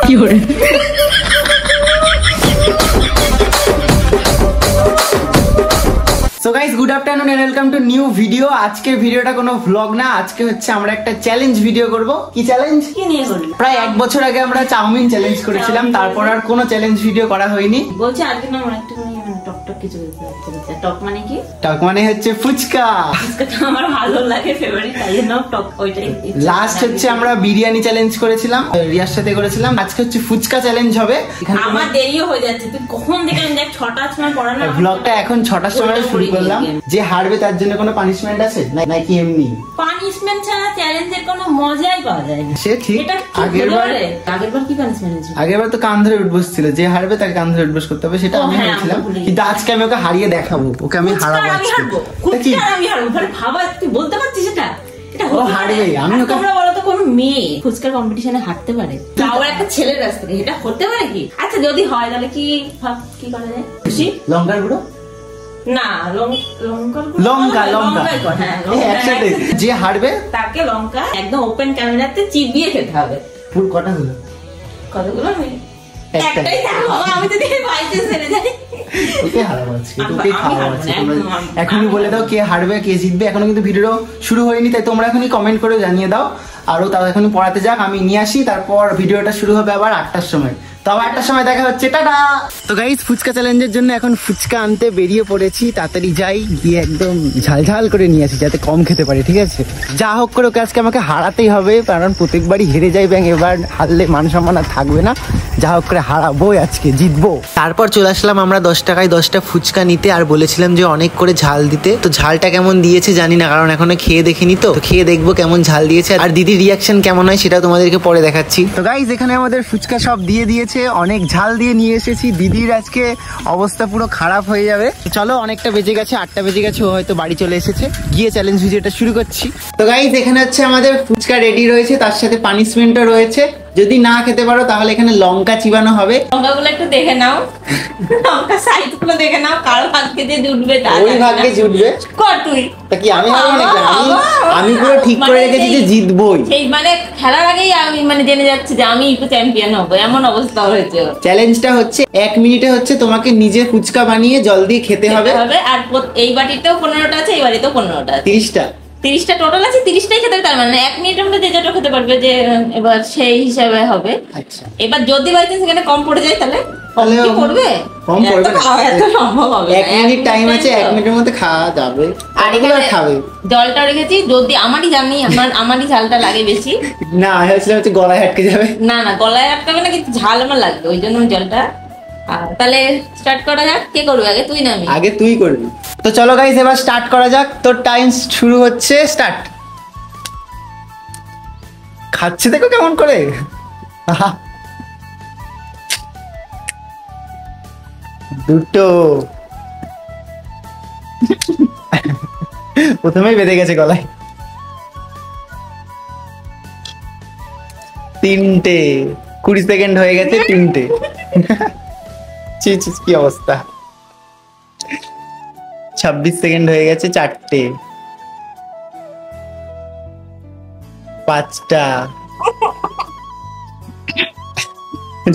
So guys good afternoon and welcome to new video. আজকের ভিডিওটা কোনো ভ্লগ না, আজকে হচ্ছে আমরা একটা চ্যালেঞ্জ ভিডিও করব। কি চ্যালেঞ্জ? কি নিয়ে করব? প্রায় 1 বছর আগে আমরা চাউমিন চ্যালেঞ্জ করেছিলাম, তারপর আর কোনো চ্যালেঞ্জ ভিডিও করা হয়নি। বলছি আজকে না আমার একটু টক কিছু বলতে। টক মানে কি? টক মানে হচ্ছে ফুচকা। ফুচকাটা আমার ভালো লাগে, ফেভারিট, তাই জন্য টক ওইটাই। লাস্ট হচ্ছে আমরা বিরিয়ানি চ্যালেঞ্জ করেছিলাম, রিয়ার সাথে করেছিলাম। আজকে হচ্ছে ফুচকা চ্যালেঞ্জ হবে। আমার দেরিও হয়ে যাচ্ছে, তুই কখন দেখলাম দেখ 6টার সময় পড়ানো। ব্লগটা এখন 6টার সময় শুরু করলাম। যে হারবে তার জন্য কোনো পানিশমেন্ট আছে নাকি এমনি? পানিশমেন্ট ছাড়া চ্যালেঞ্জের কোনো মজাই পাওয়া যায় না। সে ঠিক। আগেরবার কি পানিশমেন্ট আছে? আগেরবার তো কান ধরে উঠবস ছিল, যে হারবে তাকে কান ধরে উঠবস করতে হবে, সেটা আমি বলছিলাম। কিন্তু আজকে আমি ওকে হারিয়ে দেখাবো, ওকে আমি হারাবো আজকে। কি আমি হারবো? ভাবা, তুই বলতে পারছিস এটা? ও হারবে, আমি ওকে। তোমরা বলো তো কোন মেয়ে ফুচকার কম্পিটিশনে হারতে পারে? তাও একটা ছেলের কাছ থেকে, এটা হতে পারে কি? আচ্ছা যদি হয় তাহলে কি কি করা যায়? খুশি লঙ্কার গুঁড়ো না, লঙ্কা একসাথে। যে হারবে তাকে লঙ্কা একদম ওপেন ক্যামেরাতে চিবিয়ে খেতে হবে। ফুল কতগুলো? একটাই থাকো, আমি তো দেখে বাইতে ছেড়ে যাই। ওকে হারাবো আজকে, তোকে খাওয়াবো আজকে। এখনই বলে দাও কে হারবে কে জিতবে। এখনো কিন্তু ভিডিও শুরু হয়নি, তাই তোমরা এখনই কমেন্ট করে জানিয়ে দাও। আরো তাও এখনই পড়াতে যাক, আমি নিয়ে আসি, তারপর ভিডিওটা শুরু হবে আবার 8টার সময়। তাও 8টার সময় দেখা হচ্ছে, টাটা। তো গাইস ফুচকা চ্যালেঞ্জের জন্য এখন ফুচকা আনতে বেরিয়ে পড়েছি। তাড়াতাড়ি যাই, গিয়ে একদম ঝালঝাল করে নিয়ে আসি যাতে কম খেতে পারি, ঠিক আছে? যা হোক করে ওকে আজকে আমাকে হারাতেই হবে, কারণ প্রত্যেকবারই হেরে যাই ব্যাং, এবার হারলে মান সম্মান আর থাকবে না। যা হোক করে হারাবো, আজকে জিতবো। তারপর চলে আসলাম আমরা 10 টাকায় 10টা ফুচকা নিতে, আর বলেছিলাম যে অনেক করে ঝাল দিতে। তো ঝালটা কেমন দিয়েছে জানি না, কারণ এখনো খেয়ে দেখিনি। তো খেয়ে দেখবো কেমন ঝাল দিয়েছে, আর দিদির রিয়াকশন কেমন হয় সেটা তোমাদেরকে পরে দেখাচ্ছি। তো গাইস এখানে আমাদের ফুচকা সব দিয়ে দিয়েছে, অনেক ঝাল দিয়ে নিয়ে এসেছি। দিদির আজকে অবস্থা পুরো খারাপ হয়ে যাবে। চলো, অনেকটা বেজে গেছে, 8টা বেজে গেছে, ও হয়তো বাড়ি চলে এসেছে। গিয়ে চ্যালেঞ্জ ভিডিওটা শুরু করছি। তো গাইস এখানে হচ্ছে আমাদের ফুচকা রেডি রয়েছে, তার সাথে পানিশমেন্টও রয়েছে। যদি না খেতে পারো তাহলে এখানে লঙ্কা চিবানো হবে। লঙ্কাগুলো একটু দেখে নাও, লঙ্কা সাইজগুলো দেখে নাও, কার ভাগ্যে যে জুটবে ওই ভাগ্যে জুটবে। কর তুই। তা কি আমি হারবো নাকি? আমি পুরো ঠিক করে রেখেছি যে জিতবই। সেই মানে খেলার আগেই আমি মানে জেনে যাচ্ছি যে আমি একটু চ্যাম্পিয়ন হবো, এমন অবস্থা হয়েছে। চ্যালেঞ্জটা হচ্ছে 1 মিনিটে হচ্ছে তোমাকে নিজে ফুচকা বানিয়ে জল দিয়ে খেতে হবে। আর এই বাটিতেও 15টা আছে, এই বাটিতেও 15টা আছে, 30টা টোটাল আছে। 30টাই খেতে হবে, তার মানে 1 মিনিটের মধ্যে যে যতটা খেতে পারবে, যে এবার সেই হিসাবে হবে। আচ্ছা, এবার যদি বাই চান্স এখানে কম পড়ে যায় তাহলে কি করবে? কম পড়বে না, এত সম্ভব হবে। 1 মিনিট টাইম আছে, 1 মিনিটের মধ্যে খাওয়া যাবে। আর এগুলো খাবে। জলটা রেখেছি, যদি আমারই ঝালটা লাগে বেশি। না হচ্ছে গলায় আটকে যাবে। না গলায় আটকাবে না, কিন্তু ঝাল আমার লাগবে, ওই জন্য জলটা। তাহলে স্টার্ট করা যাক। কে করবে আগে, তুই না আমি? আগে তুই করবি। তো চলো গাইস এবার স্টার্ট করা যাক। তোর টাইম শুরু হচ্ছে, স্টার্ট। খাচ্ছে দেখো কেমন করে। দুটো প্রথমেই বেঁধে গেছে গলায়। 3টে 20 সেকেন্ড হয়ে গেছে, 3টে। কি অবস্থা। 26 সেকেন্ড হয়ে গেছে, 4টে। 5টা।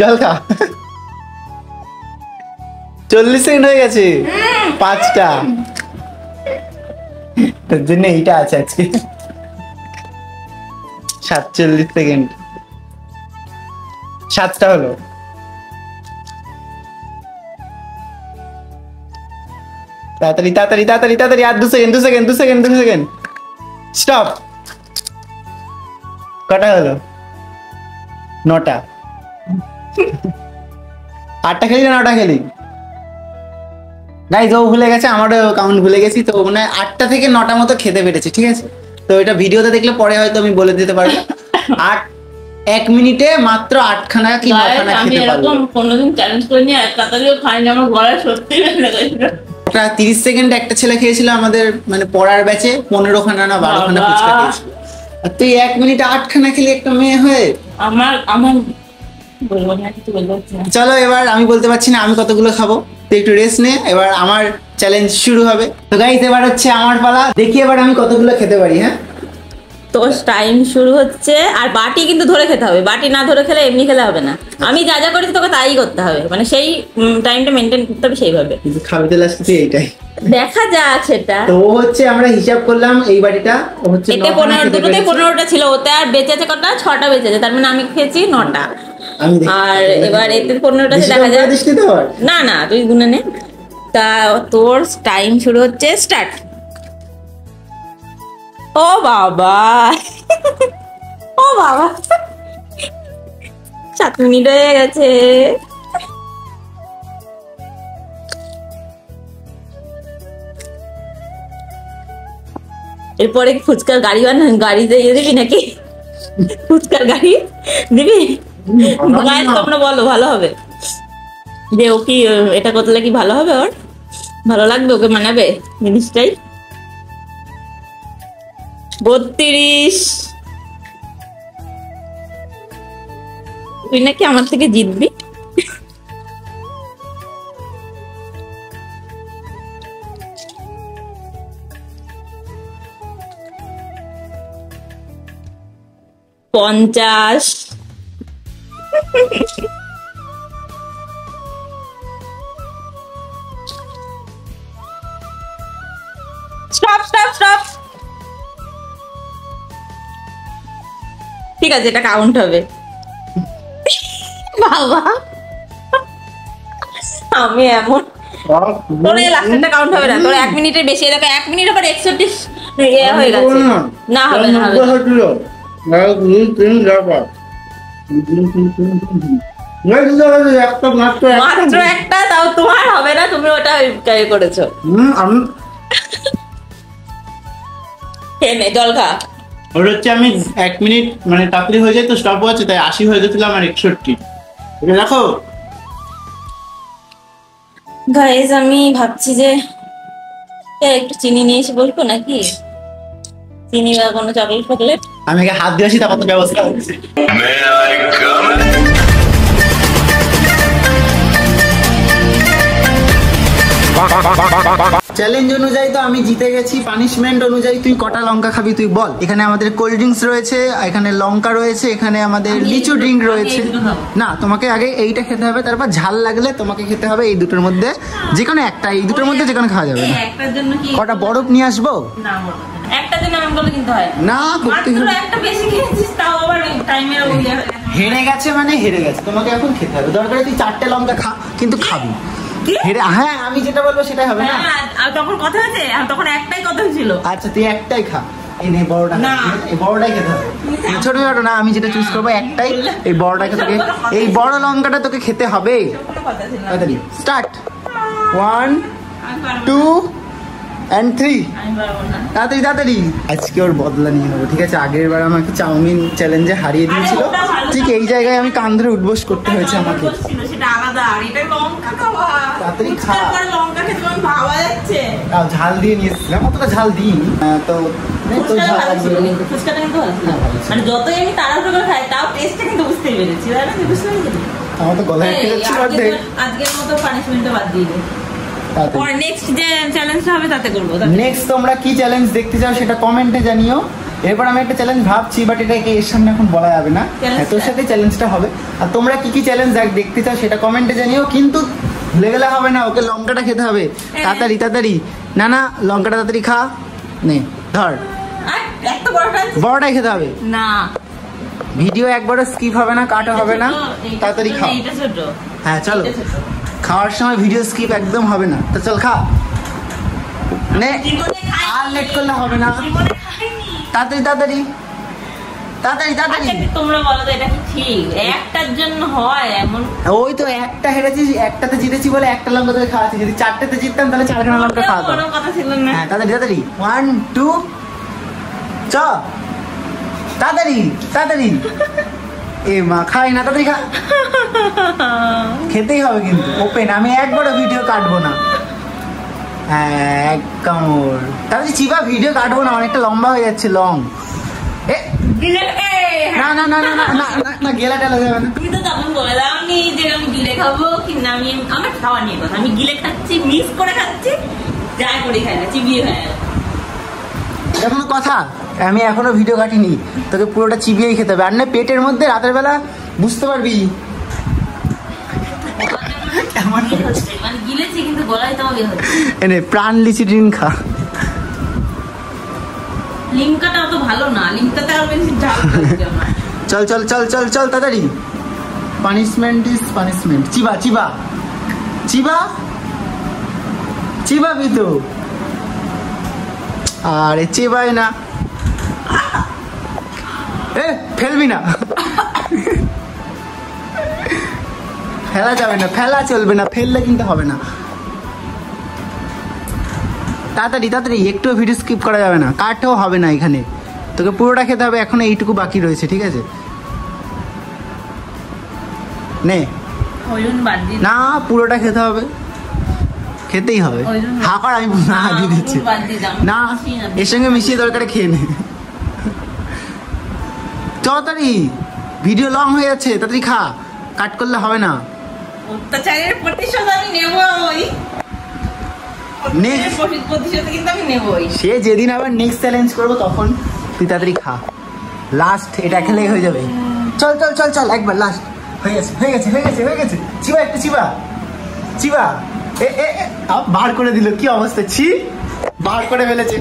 জল খা। 40 সেকেন্ড হয়ে গেছে, 5টা। তোর জন্য এইটা আছে আজকে। 47 সেকেন্ড, 7টা হলো। তাড়াতাড়ি তাড়াতাড়ি তাড়াতাড়ি তাড়াতাড়ি, আর 2 সেকেন্ড। স্টপ। কটা হলো? 9টা। 8টা খেলি না 9টা খেলি? গাইস ও ভুলে গেছে, আমারও কাউন্ট ভুলে গেছি। তো মানে 8টা থেকে 9টা মতো খেতে পেরেছি, ঠিক আছে? তো এটা ভিডিওতে দেখলে পরে হয়তো আমি বলে দিতে পারবো। 1 মিনিটে মাত্র 8খানা কি 9খানা খেতে পারবো। আমি এরকম কোনোদিন চ্যালেঞ্জ করিনি, আর তাড়াতাড়িও খাইনি, আমার গলায় সত্যি বেঁধে গেছিল। 30 সেকেন্ডে একটা ছেলে খেয়েছিল আমাদের মানে পড়ার ব্যাচে, 15খানা না 12খানা ফুচকা খেয়েছিল। আর তুই 1 মিনিটে 8খানা খেলি একটা মেয়ে হয়ে। আমার বলবো না, কিছু বলতে পারছি না। চলো এবার আমি বলতে পারছি না আমি কতগুলো খাবো, তুই একটু রেস্ট নে। এবার আমার চ্যালেঞ্জ শুরু হবে। তো গাইস এবার হচ্ছে আমার পালা, দেখি এবার আমি কতগুলো খেতে পারি। হ্যাঁ তোর টাইম শুরু হচ্ছে। আর বাটি কিন্তু ধরে খেতে হবে, বাটি না ধরে খেলে এমনি খেলে হবে না। আমি যা যা করেছি তোকে তাই করতে হবে, মানে সেই টাইমটা মেনটেন করতে হবে সেইভাবে। কিন্তু খাবি তো লাস্টে এইটাই দেখা যাক সেটা। তো হচ্ছে আমরা হিসাব করলাম এই বাটিটা হচ্ছে এতে 15টা ছিল, ওতে আর বেঁচে আছে কটা, 6টা বেঁচে আছে, তার মানে আমি খেয়েছি 9টা। আর এবার এতে 15টা দেখা যায়। না না তুই গুনে নে। তা তোর টাইম শুরু হচ্ছে, স্টার্ট। ও বাবা ও বাবা 7 মিনিট হয়ে গেছে। এরপরে ফুচকার গাড়ি গাড়িতে দিবি নাকি? ফুচকার গাড়ি দিবি? তোমরা বলো ভালো হবে যে ও কি এটা করলে কি ভালো হবে, ওর ভালো লাগবে, ওকে মানাবে জিনিসটাই। 32 তুই নাকি আমার থেকে জিতবি। পঞ্চাশ স্টপ স্টপ স্টপ। ঠিক আছে, এটা কাউন্ট হবে। বাবা আমি এমন, তোর এই লাস্টটা কাউন্ট হবে না, তোর 1 মিনিটের বেশি। দেখো 1 মিনিট পর 61 হয়ে গেছে। না হবে না, হবে মাত্র একটা, তাও তোমার হবে না, তুমি ওটা করেছো। জল খা। ওটা হচ্ছে আমি 1 মিনিট মানে তাড়াতাড়ি হয়ে যায় তো স্টপ হচ্ছে, তাই 80 হয়ে গেছিল আমার 61। এটা দেখো গাইস, আমি ভাবছি যে একটু চিনি নিয়ে এসে বলবো নাকি, চিনি বা কোনো চকলেট ফকলেট। আমি আগে হাত দিয়ে আসি, তারপর তো ব্যবস্থা হচ্ছে। চ্যালেঞ্জ অনুযায়ী তো আমি জিতে গেছি। পানিশমেন্ট অনুযায়ী তুই কটা লঙ্কা খাবি তুই বল। এখানে আমাদের কোল্ড ড্রিঙ্কস রয়েছে, এখানে লঙ্কা রয়েছে, এখানে আমাদের লিচু ড্রিঙ্ক রয়েছে। না, তোমাকে আগে এইটা খেতে হবে, তারপর ঝাল লাগলে তোমাকে খেতে হবে এই দুটোর মধ্যে যে কোনো একটা। এই দুটোর মধ্যে যে কোনো খাওয়া যাবে না। একটার জন্য কি কটা বরফ নিয়ে আসবো? না, একটা দিন আমি বলে কিনতে হয় না, করতে মাত্র একটা বেশি খেয়েছিস, তাও আবার টাইমের ওইয়া হেরে গেছে মানে হেরে গেছে, তোমাকে এখন খেতে হবে। দরকার তুই 4টে লঙ্কা খা, কিন্তু খাবি। হ্যাঁ, আমি যেটা বলবো সেটাই হবে না। তখন কথা হয়েছে, তখন একটাই কথা ছিল। আচ্ছা তুই একটাই খা, এই নে বড়টা, এই বড়টাই খেতে হবে। ছোট ছোট না, আমি যেটা চুজ করবো একটাই, এই বড়টাকে তোকে, এই বড় লঙ্কাটা তোকে খেতে হবে। তাড়াতাড়ি স্টার্ট, 1 2 and 3। তাড়াতাড়ি তাড়াতাড়ি। আজকে ওর বদলা নিয়ে নেবো, ঠিক আছে? আগের বার আমাকে চাউমিন চ্যালেঞ্জে হারিয়ে দিয়েছিল, ঠিক এই জায়গায় আমি কান ধরে উঠবোস করতে হয়েছে আমাকে। তাড়াতাড়ি খা। ঝাল দিয়ে নিয়ে এসেছিলাম, অতটা ঝাল দিইনি তো। মানে যতই আমি তাড়াহুড়ো করে খাই, তাও টেস্টটা কিন্তু বুঝতে পেরেছি। আমার তো গলায় একটু যাচ্ছিল অর্ধেক। আজকের মতো পানিশমেন্টটা বাদ দিয়ে দে। নেক্সট যে চ্যালেঞ্জটা হবে তাতে করব। নেক্সট তোমরা কি চ্যালেঞ্জ দেখতে চাও সেটা কমেন্টে জানিও। এরপর আমি একটা চ্যালেঞ্জ ভাবছি, বাট এটাকে এর সামনে এখন বলা যাবে না। তোর সাথে চ্যালেঞ্জটা হবে। আর তোমরা কি কি চ্যালেঞ্জ দেখতে চাও সেটা কমেন্টে জানিও, কিন্তু ভুলে গেলে হবে না, ওকে লঙ্কাটা খেতে হবে তাড়াতাড়ি তাড়াতাড়ি। না না, লঙ্কাটা তাড়াতাড়ি খা, নে ধর, বড়টাই খেতে হবে না। ভিডিও একবারও স্কিপ হবে না, কাটা হবে না, তাড়াতাড়ি খাও। হ্যাঁ চলো, খাওয়ার সময় ভিডিও স্কিপ একদম হবে না। তো চল খা, নে, আর লেট করলে হবে না। তাড়াতাড়ি তাড়াতাড়ি তাড়াতাড়ি তাড়াতাড়ি। তোমরা বলো তো এটা কি ঠিক? একটার জন্য হয় এমন? ওই তো একটা হেরেছিস, একটাতে জিতেছি বলে একটা লঙ্কা তোকে খাওয়াচ্ছি। যদি 4টেতে জিততাম তাহলে 4খানা লঙ্কা খাওয়াতাম। কোনো কথা ছিল না। হ্যাঁ তাড়াতাড়ি তাড়াতাড়ি, 1 2 চ, তাড়াতাড়ি তাড়াতাড়ি। এ মা, খাই না, তাড়াতাড়ি খা। খেতেই হবে কিন্তু ওপেন, আমি একবারও ভিডিও কাটবো না। হ্যাঁ এক কামড়, তাহলে চিবা ভিডিও কাটবো না, অনেকটা লম্বা হয়ে যাচ্ছে লং। না না না না না না না, গেলা টেলা যাবে না। তুমি তো তখন বলে দাওনি যে আমি গিলে খাবো কি না। আমি আমার খাওয়া নিয়ে কথা, আমি গিলে খাচ্ছি, মিস করে খাচ্ছি, যাই করে খাই না, চিবিয়ে খাই না। এটা কোনো কথা? আমি এখনো ভিডিও কাটিনি, তোকে পুরোটা চিবিয়েই খেতে হবে। আর না পেটের মধ্যে রাতের বেলা বুঝতে পারবি এনে প্রাণ লিচি ড্রিঙ্ক খা। লিমকাটা অত ভালো না, লিমকাতে আরো বেশি ঝাল লাগছে আমার। চল চল চল চল চল তাড়াতাড়ি। Punishment is punishment. চিবা চিবা চিবা চিবাবি তো, আরে চিবাই না, এ ফেলবি না, ফেলা যাবে না, ফেলা চলবে না, ফেললে কিন্তু হবে না। তাড়াতাড়ি তাড়াতাড়ি, একটু ভিডিও স্কিপ করা যাবে না, কাটও হবে না এখানে, তোকে পুরোটা খেতে হবে। এখন এইটুকু বাকি রয়েছে, ঠিক আছে? নে না, পুরোটা খেতে হবে, খেতেই হবে। হা কর, আমি না দিয়ে দিচ্ছি না, এর সঙ্গে মিশিয়ে দরকারে খেয়ে নে। তাড়াতাড়ি, ভিডিও লং হয়ে যাচ্ছে, তাড়াতাড়ি খা, কাট করলে হবে না। অত্যাচারের প্রতিশোধ আমি নেবই, প্রতিশোধ কিন্তু আমি নেবই। সে যেদিন আবার নেক্সট চ্যালেঞ্জ করবো তখন তুই তাড়াতাড়ি খা, লাস্ট এটা খেলেই হয়ে যাবে। চল চল চল চল, একবার লাস্ট। হয়ে গেছে হয়ে গেছে হয়ে গেছে হয়ে গেছে। চিবা একটু চিবা চিবা, এ এ বার করে দিল, কি অবস্থা, ছি বার করে ফেলেছে।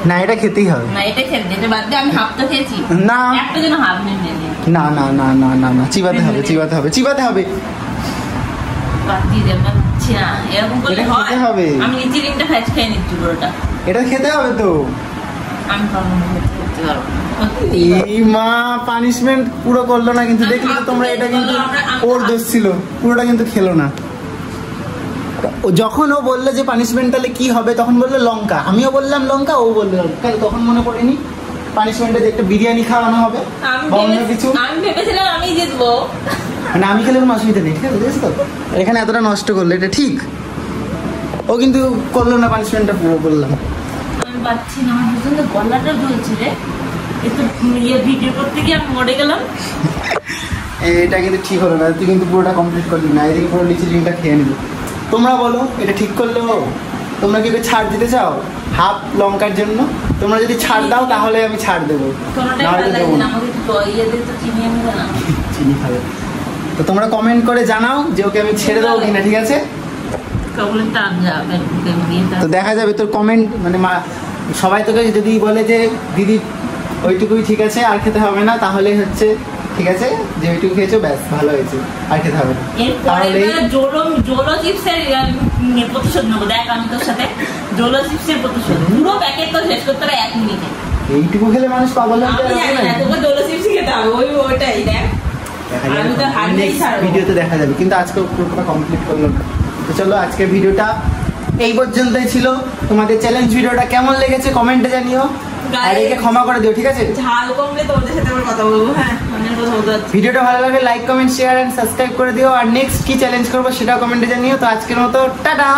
না এটা খেতেই হবে, না এটা খেতে, এটা বাদ দিয়ে আমি হাফ তো খেয়েছি না, একটা যেন হাফ নিয়ে নে। না না না না না না, চিবাতে হবে চিবাতে হবে চিবাতে হবে, বাদ দিয়ে দেব না, ছি না, এরকম করলে হয়? খেতে হবে, আমি নিচে রিংটা খেয়ে নিচ্ছি পুরোটা, এটা খেতে হবে তো। আমি পারবো না, খেতে পারবো না। এই মা পানিশমেন্ট পুরো করলো না, কিন্তু দেখলে তো তোমরা, এটা কিন্তু ওর দোষ ছিল, পুরোটা কিন্তু খেলো না। যখন ও বললো যে পানিশমেন্ট তাহলে কি হবে, তখন বললো লঙ্কা, আমিও বললাম লঙ্কা, ও বললো লঙ্কা, তখন মনে পড়েনি পানিশমেন্টে যে একটা বিরিয়ানি খাওয়ানো হবে বা অন্য কিছু। আমি ভেবেছিলাম আমি জিতবো, মানে আমি খেলে কোনো অসুবিধা নেই, ঠিক আছে? বুঝেছো তো, এখানে এতটা নষ্ট করলো, এটা ঠিক। ও কিন্তু করলো না পানিশমেন্টটা পুরো, বললাম। আমি পাচ্ছি না, আমার ভীষণ গলাটা জ্বলছে রে, একটু ভিডিও করতে গিয়ে আমি মরে গেলাম। এটা কিন্তু ঠিক হলো না, তুই কিন্তু পুরোটা কমপ্লিট করলি না, এদিকে পুরো লিচি ড্রিঙ্কটা খেয়ে নিবি। তোমরা বলো এটা ঠিক করলে ও? তোমরা কি ছাড় দিতে চাও হাফ লঙ্কার জন্য? তোমরা যদি ছাড় দাও তাহলে আমি ছাড় দেবো, চিনি খাবে। তো তোমরা কমেন্ট করে জানাও যে ওকে আমি ছেড়ে দেবো কিনা, ঠিক আছে? তো দেখা যাবে তোর কমেন্ট, মানে সবাই তোকে যদি বলে যে দিদি ওইটুকুই ঠিক আছে আর খেতে হবে না, তাহলে হচ্ছে ঠিক আছে, যে ওইটুকু খেয়েছো ব্যাস ভালো হয়েছে, আর খেতে হবে না। তাহলে জোলো চিপসের প্রতিশোধ নেবো, দেখ আমি তোর সাথে জোলো চিপসের প্রতিশোধ, পুরো প্যাকেট তো শেষ করতে হবে 1 মিনিটে। এইটুকু খেলে মানুষ পাগল হয়ে যাবে, তোকে জোলো চিপস খেতে হবে, ওইটাই দেখ, আমি তো হারিয়েই ছাড়বো। ভিডিওতে দেখা যাবে, কিন্তু আজকে পুরোটা কমপ্লিট করলো না। তো চলো, আজকের ভিডিওটা এই পর্যন্তই ছিল। তোমাদের চ্যালেঞ্জ ভিডিওটা কেমন লেগেছে কমেন্টে জানিও, আর একে ক্ষমা করে দিও, ঠিক আছে? ঝাল কমলে তোমাদের সাথে আবার কথা বলবো। হ্যাঁ, অনেক কথা বলতে যাচ্ছি। ভিডিওটা ভালো লাগে like comment share and subscribe করে দিও, আর নেক্সট কি চ্যালেঞ্জ করবো সেটাও কমেন্টে জানিও। তো আজকের মতো টাটা।